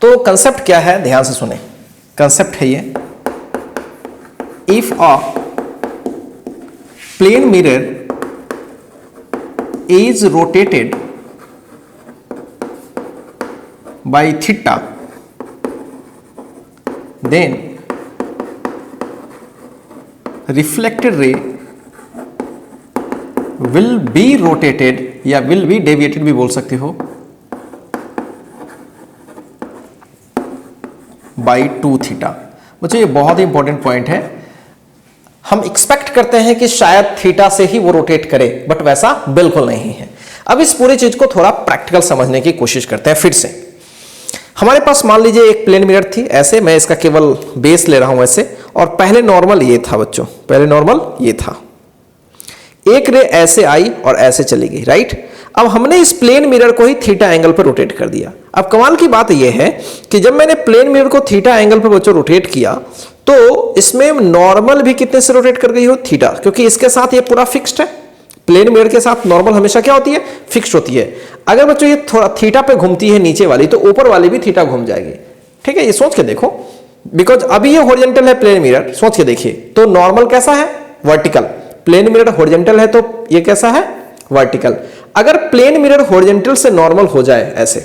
तो कंसेप्ट क्या है, ध्यान से सुने। कंसेप्ट है ये, if a plane mirror is rotated by theta, then reflected ray will be rotated या will be deviated भी बोल सकते हो by 2 थीटा। बच्चों ये बहुत ही इंपॉर्टेंट पॉइंट है। हम एक्सपेक्ट करते हैं कि शायद थीटा से ही वो रोटेट करे, बट वैसा बिल्कुल नहीं है। अब इस पूरी चीज को थोड़ा प्रैक्टिकल समझने की कोशिश करते हैं फिर से। हमारे पास मान लीजिए एक प्लेन मिरर थी ऐसे, मैं इसका केवल बेस ले रहा हूं ऐसे, और पहले नॉर्मल ये था बच्चों, पहले नॉर्मल ये था, एक रे ऐसे आई और ऐसे चली गई, राइट। अब हमने इस प्लेन मिरर को ही थीटा एंगल पर रोटेट कर दिया। अब कमाल की बात यह है कि जब मैंने प्लेन मिरर को थीटा एंगल पर बच्चों रोटेट किया, तो इसमें नॉर्मल भी कितने से रोटेट कर गई हो, थीटा, क्योंकि इसके साथ ये पूरा फिक्स्ड है। प्लेन मिरर के साथ नॉर्मल हमेशा क्या होती है, फिक्स्ड होती है। अगर बच्चों ये थोड़ा थीटा पे घूमती है नीचे वाली, तो ऊपर वाली भी थीटा घूम जाएगी, ठीक है। ये सोच के देखो, बिकॉज अभी ये हॉरिजॉन्टल है प्लेन मिरर, सोच के देखिए। तो नॉर्मल कैसा है, वर्टिकल। प्लेन मिरर हॉरिजॉन्टल है तो ये कैसा है, वर्टिकल। अगर प्लेन मिरर हॉरिजॉन्टल से नॉर्मल हो जाए ऐसे,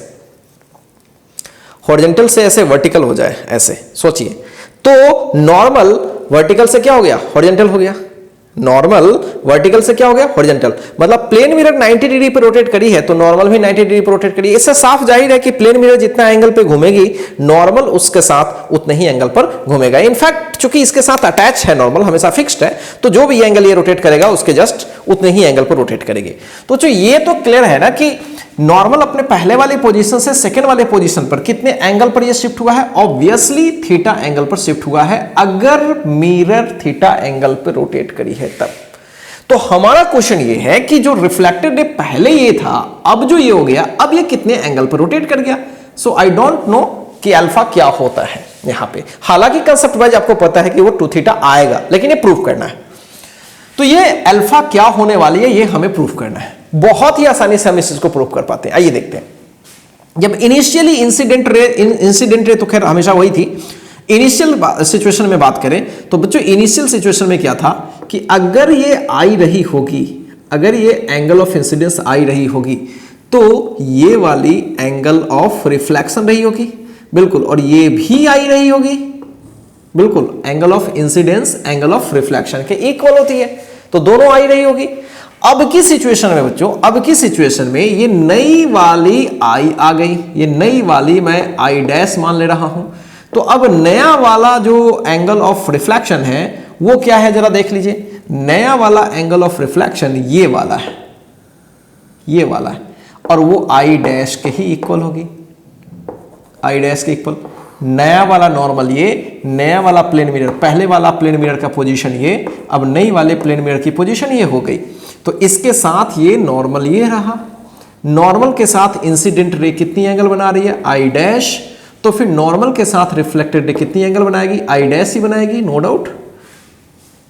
हॉरिजॉन्टल से ऐसे वर्टिकल हो जाए ऐसे, सोचिए, तो नॉर्मल वर्टिकल से क्या हो गया, हॉरिजॉन्टल हो गया। नॉर्मल वर्टिकल से क्या हो गया, हॉरिजॉन्टल। मतलब प्लेन मिरर 90 डिग्री पर रोटेट करी है तो नॉर्मल भी 90 डिग्री पर रोटेट करी है। इससे साफ जाहिर है कि प्लेन मिरर जितना एंगल पे घूमेगी, नॉर्मल उसके साथ उतने ही एंगल पर घूमेगा। इनफैक्ट चूंकि इसके साथ अटैच है, नॉर्मल हमेशा फिक्स्ड है, तो जो भी एंगल ये रोटेट करेगा उसके जस्ट उतने ही एंगल पर रोटेट करेगी। तो जो ये तो क्लियर है ना कि नॉर्मल अपने पहले वाली पोजीशन से सेकंड वाले पोजीशन पर कितने एंगल पर ये शिफ्ट हुआ है, ऑब्वियसली थीटा एंगल पर शिफ्ट हुआ है, अगर मिरर थीटा एंगल पर रोटेट करी है तब। तो हमारा क्वेश्चन ये है कि जो रिफ्लेक्टेड रे पहले ये था, अब जो ये हो गया, अब ये कितने एंगल पर रोटेट कर गया। सो आई डोंट नो कि अल्फा क्या होता है यहां पे। हालांकि कंसेप्ट वाइज आपको पता है कि वो 2 थीटा आएगा, लेकिन ये प्रूफ करना है। तो ये अल्फा क्या होने वाली है, ये हमें प्रूफ करना है। बहुत ही आसानी से हम इस चीज को प्रूफ कर पाते हैं। आइए देखते हैं। जब इनिशियली इंसिडेंट रे तो खैर हमेशा वही थी। इनिशियल सिचुएशन में बात करें तो बच्चों इनिशियल सिचुएशन में क्या था कि अगर ये आई रही होगी, अगर ये एंगल ऑफ इंसिडेंस आई रही होगी, तो ये वाली एंगल ऑफ रिफ्लेक्शन रही होगी, बिल्कुल, और ये भी आई रही होगी, बिल्कुल। Angle of incidence angle of reflection के इक्वल होती है, तो दोनों आई रही होगी। अब की सिचुएशन में बच्चों, अब की सिचुएशन में ये नई वाली आई आ गई, ये नई वाली मैं आई डैश मान ले रहा हूं। तो अब नया वाला जो एंगल ऑफ रिफ्लेक्शन है वो क्या है जरा देख लीजिए। नया वाला एंगल ऑफ रिफ्लेक्शन ये वाला है, ये वाला है, और वो आई डैश के ही इक्वल होगी, आई डैश के इक्वल। नया वाला नॉर्मल ये, नया वाला प्लेन मिरर, पहले वाला प्लेन मिरर का पोजीशन ये, अब नई वाले प्लेन मिरर की पोजीशन ये हो गई। तो इसके साथ ये नॉर्मल ये रहा, नॉर्मल के साथ इंसिडेंट रे कितनी एंगल बना रही है, आई डैश। तो फिर नॉर्मल के साथ रिफ्लेक्टेड रे कितनी एंगल बनाएगी, आई डैश ही बनाएगी, नो डाउट।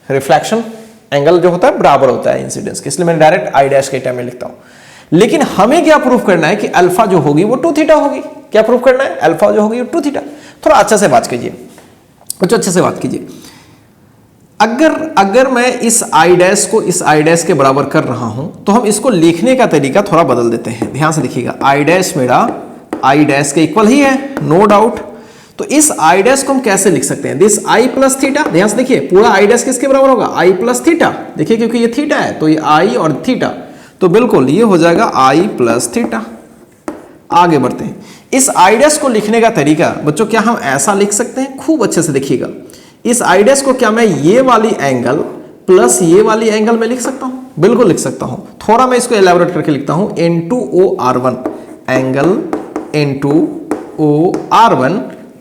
रिफ्लेक्शन एंगल जो होता है बराबर होता है इंसिडेंस के, इसलिए मैंने डायरेक्ट आई डैश के टर्म में लिखता हूं। लेकिन हमें क्या प्रूफ करना है कि अल्फा जो होगी वो 2 थीटा होगी। क्या प्रूफ करना है, अल्फा जो होगी वो 2 थीटा। थोड़ा अच्छा से बात कीजिए, कुछ अच्छे से बात कीजिए। अगर मैं इस आई डैश को इस आई डैश के बराबर कर रहा हूं तो हम इसको लिखने का तरीका थोड़ा बदल देते हैं। ध्यान से देखिएगा, आई डैश मेरा आई डैश के इक्वल ही है, नो डाउट। तो इस आई डैश को हम कैसे लिख सकते हैं, दिस आई प्लस थीटा। ध्यान से देखिए, पूरा आई डैश किसके बराबर होगा, आई प्लस थीटा। देखिए क्योंकि ये थीटा है तो ये आई और थीटा, तो बिल्कुल ये हो जाएगा आई प्लस थीटा। आगे बढ़ते हैं। इस आई डैश को लिखने का तरीका बच्चों क्या हम ऐसा लिख सकते हैं, खूब अच्छे से देखिएगा। इस आई डैश को क्या मैं ये वाली एंगल प्लस ये वाली एंगल में लिख सकता हूं, बिल्कुल लिख सकता हूं। थोड़ा मैं इसको एलैबोरेट करके लिखता हूं, N2OR1 angle N2OR1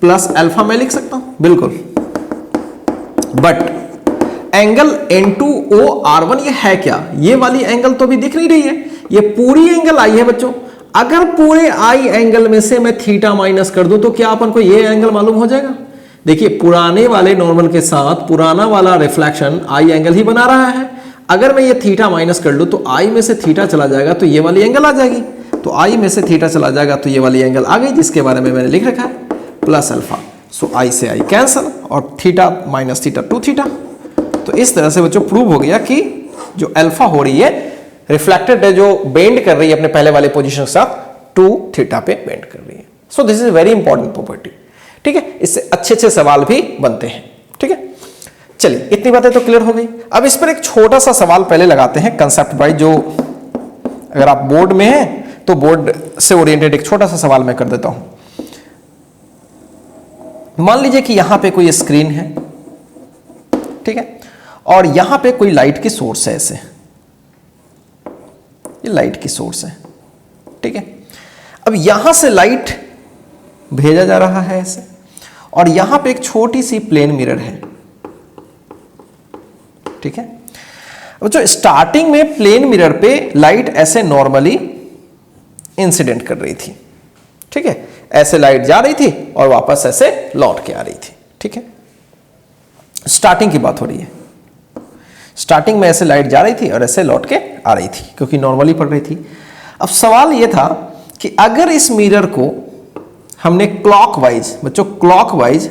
plus alpha में लिख सकता हूं, बिल्कुल। बट एंगल N2OR1 ये है क्या, ये वाली एंगल तो भी दिख नहीं रही है, ये पूरी एंगल आई है बच्चों। अगर पूरे आई एंगल में से मैं थीटा माइनस कर दूं तो क्या अपन को ये एंगल मालूम हो जाएगा। देखिए पुराने वाले नॉर्मल के साथ पुराना वाला रिफ्लेक्शन आई एंगल ही बना रहा है। अगर मैं ये थीटा माइनस कर लूं तो आई में से थीटा चला जाएगा तो ये वाली एंगल आ जाएगी, तो आई में से थीटा चला जाएगा तो ये वाली एंगल आ गई, जिसके बारे में मैंने लिख रखा है प्लस अल्फा। सो आई से आई कैंसल और थीटा माइनस थीटा 2 थीटा। तो इस तरह से बच्चों प्रूव हो गया कि जो अल्फा हो रही है रिफ्लेक्टेड है, जो बेंड कर रही है अपने पहले वाले पोजीशन के साथ 2 थीटा पे बेंड कर रही है। So this is very important property. ठीक है, इससे अच्छे अच्छे सवाल भी बनते हैं। ठीक है, चलिए इतनी बातें तो क्लियर हो गई। अब इस पर एक छोटा सा सवाल पहले लगाते हैं कंसेप्ट वाइज, जो अगर आप बोर्ड में हैं तो बोर्ड से ओरिएंटेड एक छोटा सा सवाल मैं कर देता हूं। मान लीजिए कि यहां पे कोई स्क्रीन है, ठीक है, और यहां पे कोई लाइट की सोर्स है, ऐसे ये लाइट की सोर्स है। ठीक है, अब यहां से लाइट भेजा जा रहा है ऐसे, और यहां पे एक छोटी सी प्लेन मिरर है। ठीक है, अब जो स्टार्टिंग में प्लेन मिरर पे लाइट ऐसे नॉर्मली इंसिडेंट कर रही थी। ठीक है, ऐसे लाइट जा रही थी और वापस ऐसे लौट के आ रही थी। ठीक है, स्टार्टिंग की बात हो रही है। स्टार्टिंग में ऐसे लाइट जा रही थी और ऐसे लौट के आ रही थी क्योंकि नॉर्मली पड़ रही थी। अब सवाल यह था कि अगर इस मिरर को हमने क्लॉकवाइज, बच्चों क्लॉकवाइज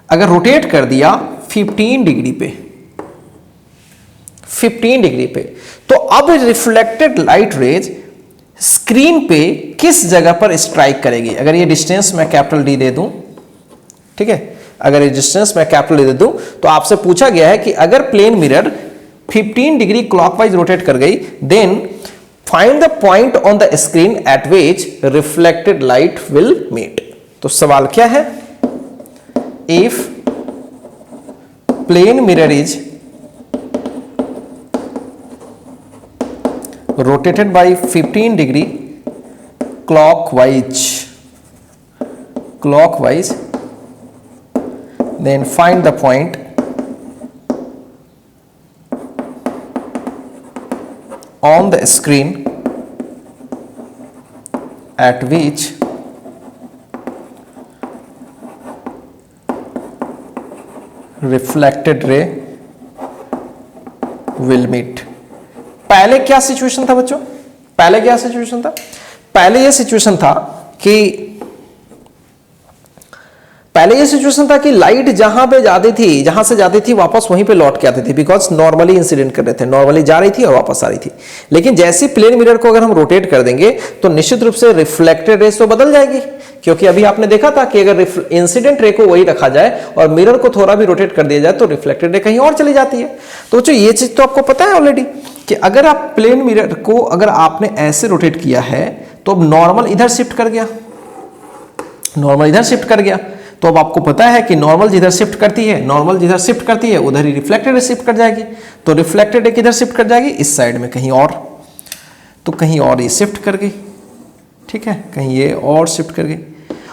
अगर रोटेट कर दिया 15 डिग्री पे, 15 डिग्री पे, तो अब रिफ्लेक्टेड लाइट रेज स्क्रीन पे किस जगह पर स्ट्राइक करेगी। अगर ये डिस्टेंस मैं कैपिटल डी दे दूं, ठीक है, अगर ये डिस्टेंस मैं कैपिटल डी दे दूं, तो आपसे पूछा गया है कि अगर plane mirror 15 degree clockwise rotate कर गई, then find the point on the screen at which reflected light will meet. तो सवाल क्या है, if plane mirror is rotated by 15 degree clockwise, then find the point on the screen at which reflected ray will meet। पहले क्या situation था बच्चों, पहले क्या सिचुएशन था, पहले यह सिचुएशन था कि पहले ये सिचुएशन था कि लाइट जहां पे जाती थी, जहां से जाती थी वापस वहीं पे लौट के आती थी, बिकॉज नॉर्मली इंसिडेंट कर रहे थे, नॉर्मली जा रही थी और वापस आ रही थी। लेकिन जैसे प्लेन मिरर को अगर हम रोटेट कर देंगे तो निश्चित रूप से रिफ्लेक्टेड रेस तो बदल जाएगी, क्योंकि अभी आपने देखा था कि अगर इंसिडेंट रे को वही रखा जाए और मिरर को थोड़ा भी रोटेट कर दिया जाए तो रिफ्लेक्टेड रे कहीं और चली जाती है। तो बच्चों ये चीज तो आपको पता है ऑलरेडी कि अगर आप प्लेन मिरर को अगर आपने ऐसे रोटेट किया है तो अब नॉर्मल इधर शिफ्ट कर गया, नॉर्मल इधर शिफ्ट कर गया, तो अब आपको पता है कि नॉर्मल जिधर शिफ्ट करती है, नॉर्मल जिधर शिफ्ट करती है उधर ही रिफ्लेक्टेड रे शिफ्ट कर जाएगी। तो रिफ्लेक्टेड रे किधर शिफ्ट कर जाएगी, इस साइड में कहीं और, तो कहीं और ये शिफ्ट कर गई, ठीक है, कहीं ये और शिफ्ट कर गई।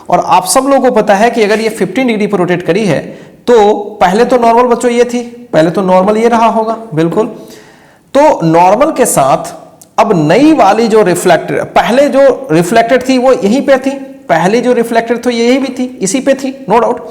और आप सब लोगों को पता है कि अगर ये 15 डिग्री पर रोटेट करी है तो पहले तो नॉर्मल बच्चों ये थी, पहले तो नॉर्मल ये रहा होगा, बिल्कुल। तो नॉर्मल के साथ अब नई वाली जो रिफ्लेक्टेड, पहले जो रिफ्लेक्टेड थी वो यहीं पे थी, पहले जो रिफ्लेक्टेड थी यही भी थी, इसी पे थी, नो डाउट।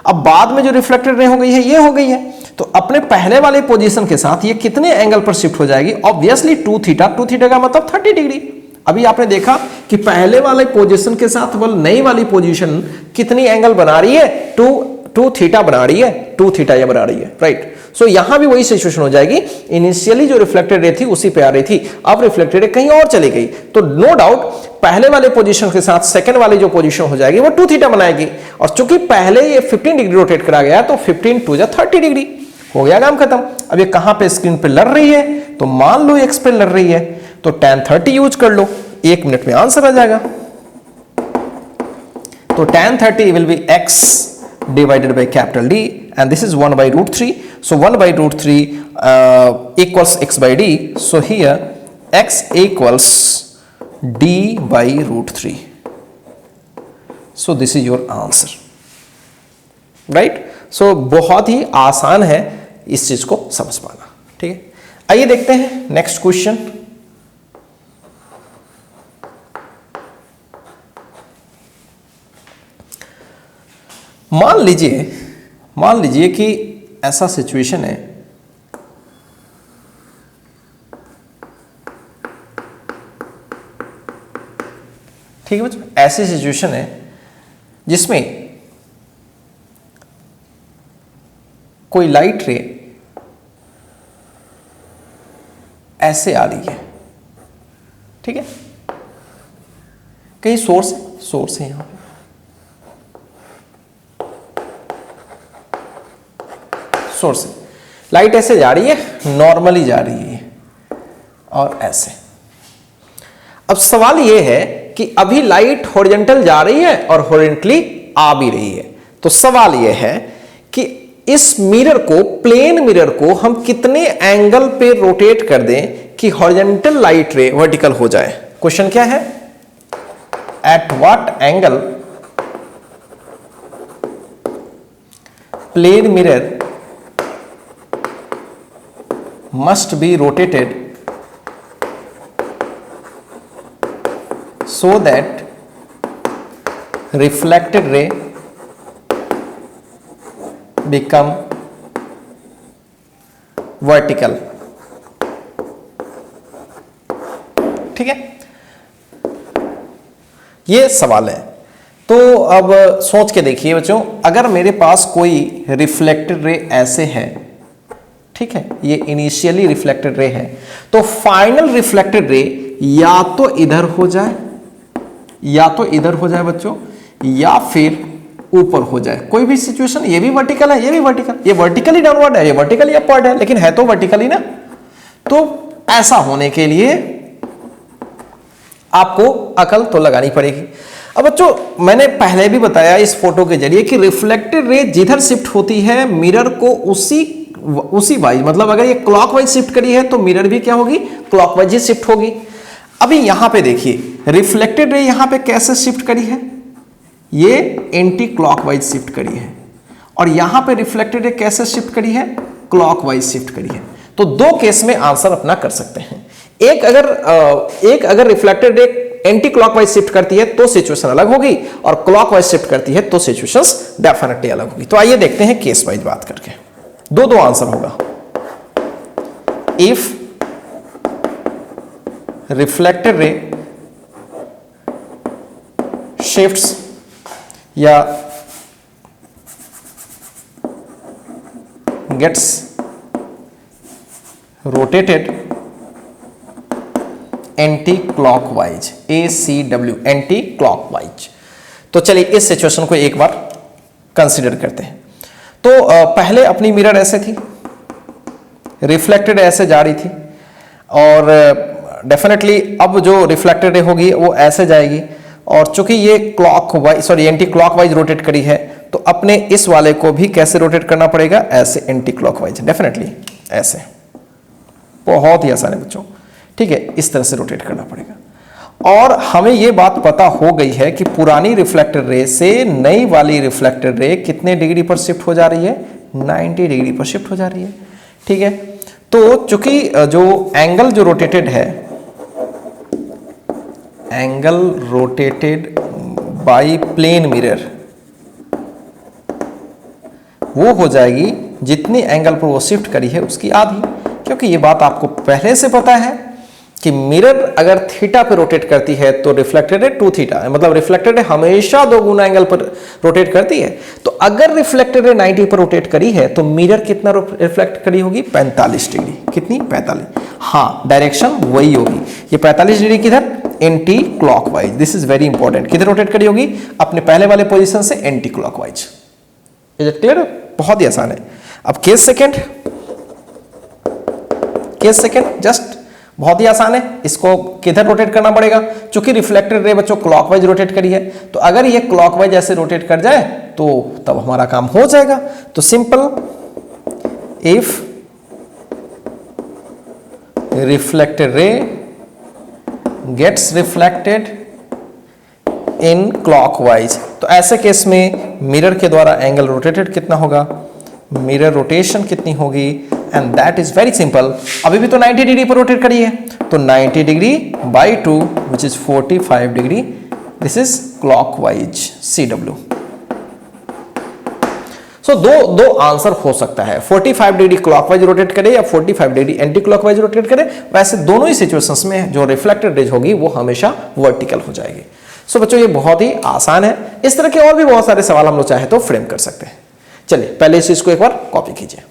अब बाद में जो रिफ्लेक्टेड रे हो गई है ये हो गई है, तो अपने पहले वाले पोजीशन के साथ ये कितने एंगल पर शिफ्ट हो जाएगी, ऑब्वियसली 2 थीटा, 2 थीटा का मतलब 30 डिग्री। अभी आपने देखा कि पहले वाले पोजीशन के साथ वो नई वाली पोजीशन कितनी एंगल बना रही है, 2 थीटा बना रही है, 2 थीटा ये बना रही है, राइट। सो यहां भी वही सिचुएशन हो जाएगी, इनिशियली जो रिफ्लेक्टेड रे थी उसी पे आ रही थी, अब रिफ्लेक्टेड रे कहीं और चली गई, तो नो डाउट पहले वाले पोजीशन के साथ सेकंड वाली जो पोजीशन हो जाएगी वो 2 थीटा बनाएगी। और चूंकि पहले ये 15 डिग्री रोटेट करा गया तो 15 2 30 डिग्री हो गया, काम खत्म। अब ये कहां पे स्क्रीन पे लड़ रही है, तो मान लो एक्स पे लड़ रही है तो tan 30 यूज कर लो, 1 मिनट में आंसर आ जाएगा। तो tan 30 will be x divided by capital D and this is 1 by root 3. So 1 by root 3 equals x by D. So here x equals D by root 3. So this is your answer. Right? So बहुत ही आसान है इस चीज को समझ पाना, ठीक है। आइए देखते हैं नेक्स्ट क्वेश्चन। मान लीजिए कि ऐसा सिचुएशन है, ठीक है बच्चों, ऐसी सिचुएशन है जिसमें कोई लाइट रे ऐसे आ रही है, ठीक है, कहीं सोर्स है यहां पे, सोर्स लाइट ऐसे जा रही है, नॉर्मली जा रही है और ऐसे। अब सवाल यह है कि अभी लाइट हॉरिजॉन्टल जा रही है और हॉरिजॉन्टली आ भी रही है, तो सवाल यह है कि इस मिरर को, प्लेन मिरर को हम कितने एंगल पे रोटेट कर दें कि हॉरिजॉन्टल लाइट रे वर्टिकल हो जाए। क्वेश्चन क्या है, at what angle plane mirror must be rotated so that reflected ray become vertical, ठीक है, ये सवाल है। तो अब सोच के देखिए बच्चों, अगर मेरे पास कोई रिफ्लेक्टेड रे ऐसे है, ठीक है, ये इनिशियली रिफ्लेक्टेड रे है, तो फाइनल रिफ्लेक्टेड रे या तो इधर हो जाए, या तो इधर हो जाए बच्चों, या फिर ऊपर हो जाए, कोई भी सिचुएशन। ये भी वर्टिकल है, ये भी वर्टिकल, ये वर्टिकली डाउनवर्ड है, ये वर्टिकली अपवर्ड है, लेकिन है तो वर्टिकली ना। तो ऐसा होने के लिए आपको अकल तो लगानी पड़ेगी। अब बच्चों मैंने पहले भी बताया इस फोटो के जरिए कि रिफ्लेक्टेड रे जिधर शिफ्ट होती है मिरर को उसी वाइज, मतलब अगर ये क्लॉकवाइज शिफ्ट करी है तो मिरर भी क्या होगी, क्लॉकवाइज ही शिफ्ट होगी। अभी यहां पे देखिए रिफ्लेक्टेड रे यहां पे कैसे शिफ्ट करी है, ये एंटी क्लॉकवाइज शिफ्ट करी है, और यहां पे रिफ्लेक्टेड रे कैसे शिफ्ट करी है, क्लॉकवाइज शिफ्ट करी है। तो दो केस में आंसर अपना कर सकते हैं। एक अगर reflected ray anti clockwise shift करती है तो सिचुएशन अलग होगी, और क्लॉकवाइज शिफ्ट करती है तो सिचुएशंस डेफिनेटली अलग होगी। तो आइए देखते हैं केस वाइज बात करके, दो आंसर होगा। इफ रिफ्लेक्टेड रे शिफ्ट्स या gets rotated anti clockwise, ACW, anti clockwise. तो चलिए इस सिचुएशन को एक बार कंसीडर करते हैं। तो पहले अपनी मिरर ऐसे थी, रिफ्लेक्टेड ऐसे जा रही थी, और डेफिनेटली अब जो रिफ्लेक्टेड रे होगी वो ऐसे जाएगी, और चूंकि ये एंटी क्लॉकवाइज रोटेट करी है, तो अपने इस वाले को भी कैसे रोटेट करना पड़ेगा, ऐसे एंटी क्लॉकवाइज, डेफिनेटली ऐसे। बहुत ही आसान है बच्चों, ठीक है, इस तरह से रोटेट करना पड़ेगा। और हमें यह बात पता हो गई है कि पुरानी रिफ्लेक्टेड रे से नई वाली रिफ्लेक्टेड रे कितने डिग्री पर शिफ्ट हो जा रही है, 90 डिग्री पर शिफ्ट हो जा रही है, ठीक है। तो चूंकि जो एंगल जो रोटेटेड है, angle rotated by plane mirror, वो हो जाएगी जितनी एंगल पर वो शिफ्ट करी है उसकी आधी, क्योंकि ये बात आपको पहले से पता है कि मिरर अगर थीटा पे रोटेट करती है तो रिफ्लेक्टेड रे 2 थीटा है, मतलब रिफ्लेक्टेड रे हमेशा 2 गुना एंगल पर रोटेट करती है। तो अगर रिफ्लेक्टेड रे 90 पर रोटेट करी है तो मिरर कितना रिफ्लेक्ट करी होगी, 45 डिग्री। कितनी, 45। हाँ, डायरेक्शन वही होगी, ये 45 डिग्री किधर, anti clockwise. This is very important, किधर रोटेट करी होगी, अपने पहले वाले पोजिशन से anti clockwise. Is it clear? बहुत ही आसान है। अब केस सेकेंड, जस्ट बहुत ही आसान है, इसको किधर रोटेट करना पड़ेगा, चूंकि रिफ्लेक्टेड रे बच्चों क्लॉकवाइज रोटेट करी है, तो अगर ये क्लॉकवाइज ऐसे रोटेट कर जाए तो तब हमारा काम हो जाएगा। तो simple, if reflected ray gets reflected in clockwise, तो ऐसे केस में मिरर के द्वारा एंगल रोटेटेड कितना होगा, मिरर रोटेशन कितनी होगी, and that is very simple. अभी भी तो 90 डिग्री पर रोटेट करी है, तो 90 degree by 2 which is 45 degree, this is clockwise, CW। सो दो आंसर हो सकता है, 45 डिग्री क्लॉकवाइज रोटेट करे या 45 डिग्री एंटी क्लॉकवाइज रोटेट करे। वैसे दोनों ही सिचुएशंस में जो रिफ्लेक्टेड रेज होगी वो हमेशा वर्टिकल हो जाएगी। सो बच्चों ये बहुत ही आसान है। इस तरह के और भी बहुत सारे सवाल हम लोग चाहे तो फ्रेम कर सकते हैं। चलिए पहले इस चीज को एक बार कॉपी कीजिए।